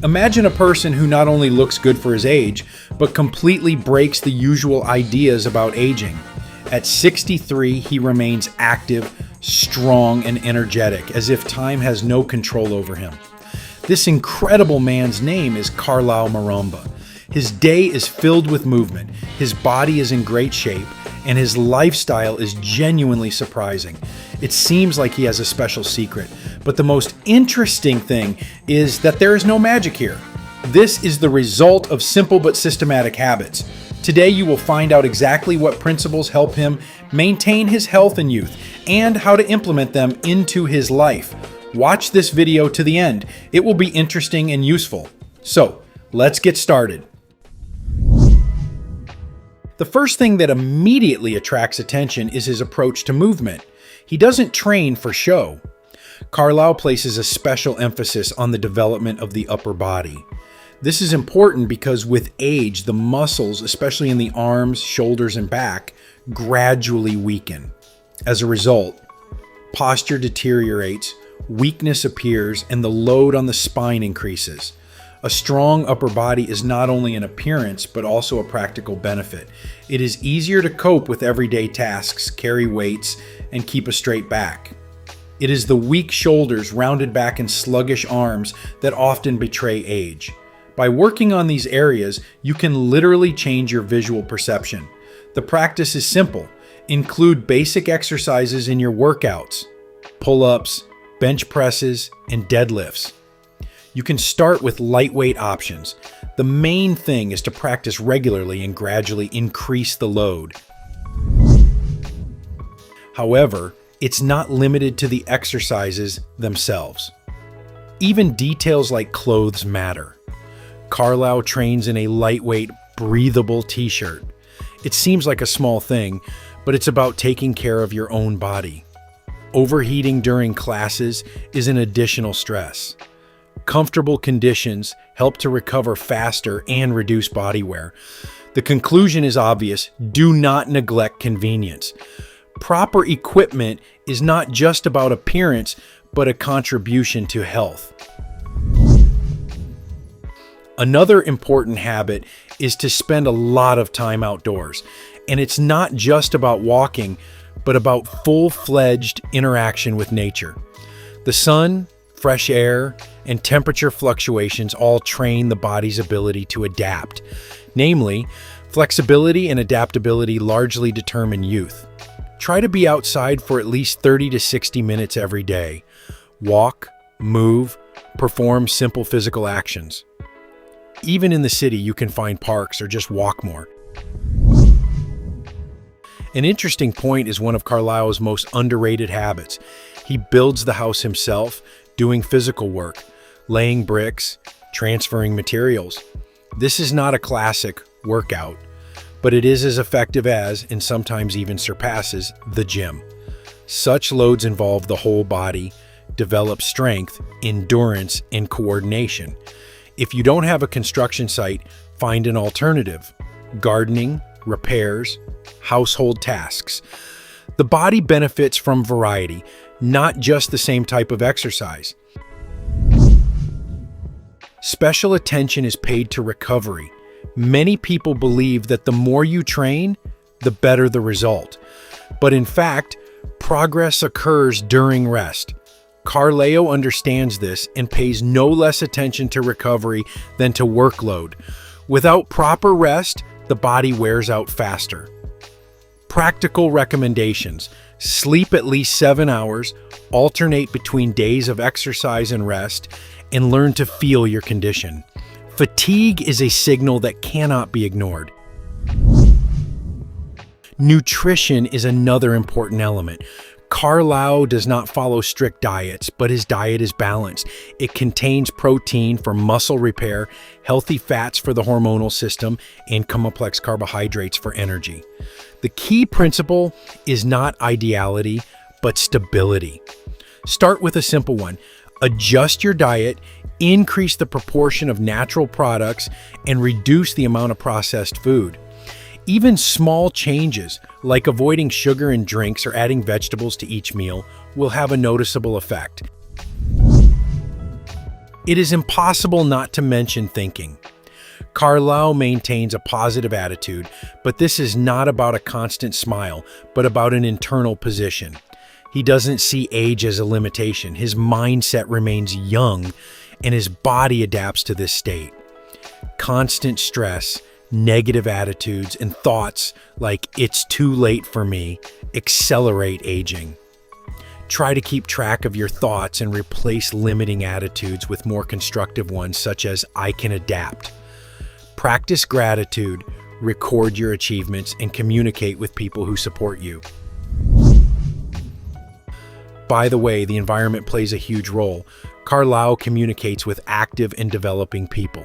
Imagine a person who not only looks good for his age, but completely breaks the usual ideas about aging. At 63, he remains active, strong, and energetic, as if time has no control over him. This incredible man's name is Carlao Maromba. His day is filled with movement, his body is in great shape, and his lifestyle is genuinely surprising. It seems like he has a special secret, but the most interesting thing is that there is no magic here. This is the result of simple but systematic habits. Today you will find out exactly what principles help him maintain his health and youth, and how to implement them into his life. Watch this video to the end. It will be interesting and useful. So, let's get started. The first thing that immediately attracts attention is his approach to movement. He doesn't train for show. Carlao places a special emphasis on the development of the upper body. This is important because with age, the muscles, especially in the arms, shoulders, and back, gradually weaken. As a result, posture deteriorates, weakness appears, and the load on the spine increases. A strong upper body is not only an appearance, but also a practical benefit. It is easier to cope with everyday tasks, carry weights, and keep a straight back. It is the weak shoulders, rounded back, and sluggish arms that often betray age. By working on these areas, you can literally change your visual perception. The practice is simple. Include basic exercises in your workouts: pull-ups, bench presses, and deadlifts. You can start with lightweight options. The main thing is to practice regularly and gradually increase the load. However, it's not limited to the exercises themselves. Even details like clothes matter. Carlao trains in a lightweight, breathable t-shirt. It seems like a small thing, but it's about taking care of your own body. Overheating during classes is an additional stress. Comfortable conditions help to recover faster and reduce body wear. The conclusion is obvious: do not neglect convenience. Proper equipment is not just about appearance, but a contribution to health. Another important habit is to spend a lot of time outdoors. And it's not just about walking, but about full-fledged interaction with nature. The sun, fresh air, and temperature fluctuations all train the body's ability to adapt. Namely, flexibility and adaptability largely determine youth. Try to be outside for at least 30 to 60 minutes every day. Walk, move, perform simple physical actions. Even in the city, you can find parks or just walk more. An interesting point is one of Carlao's most underrated habits. He builds the house himself, doing physical work, laying bricks, transferring materials. This is not a classic workout, but it is as effective as, and sometimes even surpasses, the gym. Such loads involve the whole body, develop strength, endurance, and coordination. If you don't have a construction site, find an alternative: gardening, repairs, household tasks. The body benefits from variety, not just the same type of exercise. Special attention is paid to recovery. Many people believe that the more you train, the better the result. But in fact, progress occurs during rest. Carlao understands this and pays no less attention to recovery than to workload. Without proper rest, the body wears out faster. Practical recommendations: sleep at least 7 hours, alternate between days of exercise and rest, and learn to feel your condition. Fatigue is a signal that cannot be ignored. Nutrition is another important element. Carlao does not follow strict diets, but his diet is balanced. It contains protein for muscle repair, healthy fats for the hormonal system, and complex carbohydrates for energy. The key principle is not ideality, but stability. Start with a simple one. Adjust your diet, increase the proportion of natural products, and reduce the amount of processed food. Even small changes, like avoiding sugar in drinks or adding vegetables to each meal, will have a noticeable effect. It is impossible not to mention thinking. Carlao maintains a positive attitude, but this is not about a constant smile, but about an internal position. He doesn't see age as a limitation. His mindset remains young, and his body adapts to this state. Constant stress, negative attitudes, and thoughts like "it's too late for me" accelerate aging. Try to keep track of your thoughts and replace limiting attitudes with more constructive ones, such as "I can adapt." Practice gratitude, record your achievements, and communicate with people who support you. By the way, the environment plays a huge role. Carlao communicates with active and developing people.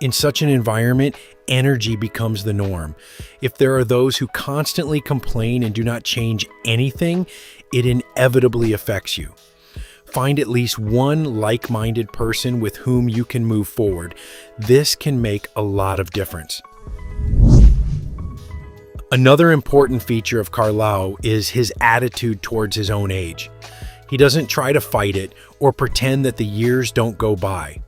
In such an environment, energy becomes the norm. If there are those who constantly complain and do not change anything, it inevitably affects you. Find at least one like-minded person with whom you can move forward. This can make a lot of difference. Another important feature of Carlao is his attitude towards his own age. He doesn't try to fight it or pretend that the years don't go by.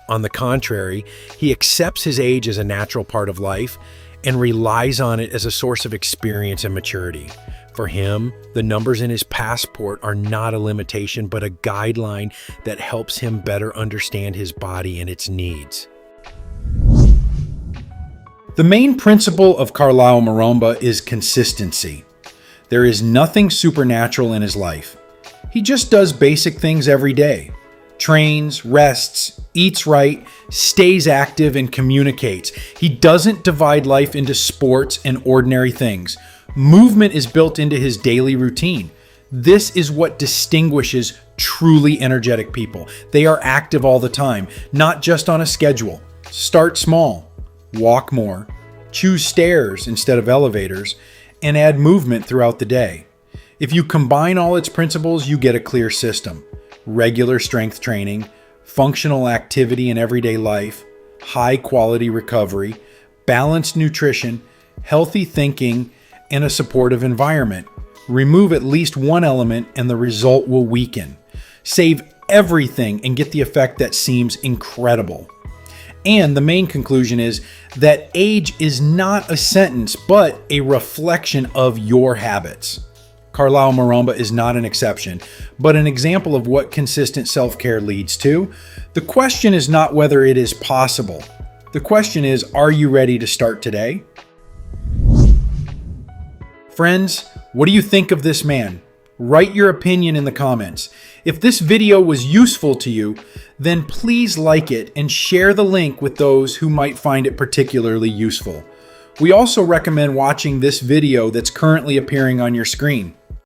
On the contrary, he accepts his age as a natural part of life and relies on it as a source of experience and maturity. For him, the numbers in his passport are not a limitation, but a guideline that helps him better understand his body and its needs. The main principle of Carlao Maromba is consistency. There is nothing supernatural in his life. He just does basic things every day. Trains, rests, eats right, stays active, and communicates. He doesn't divide life into sports and ordinary things. Movement is built into his daily routine. This is what distinguishes truly energetic people. They are active all the time, not just on a schedule. Start small, walk more, choose stairs instead of elevators, and add movement throughout the day. If you combine all its principles, you get a clear system. Regular strength training, functional activity in everyday life, high quality recovery, balanced nutrition, healthy thinking, and a supportive environment. Remove at least one element and the result will weaken. Save everything and get the effect that seems incredible. And the main conclusion is that age is not a sentence, but a reflection of your habits. Carlao Maromba is not an exception, but an example of what consistent self-care leads to. The question is not whether it is possible. The question is, are you ready to start today? Friends, what do you think of this man? Write your opinion in the comments. If this video was useful to you, then please like it and share the link with those who might find it particularly useful. We also recommend watching this video that's currently appearing on your screen.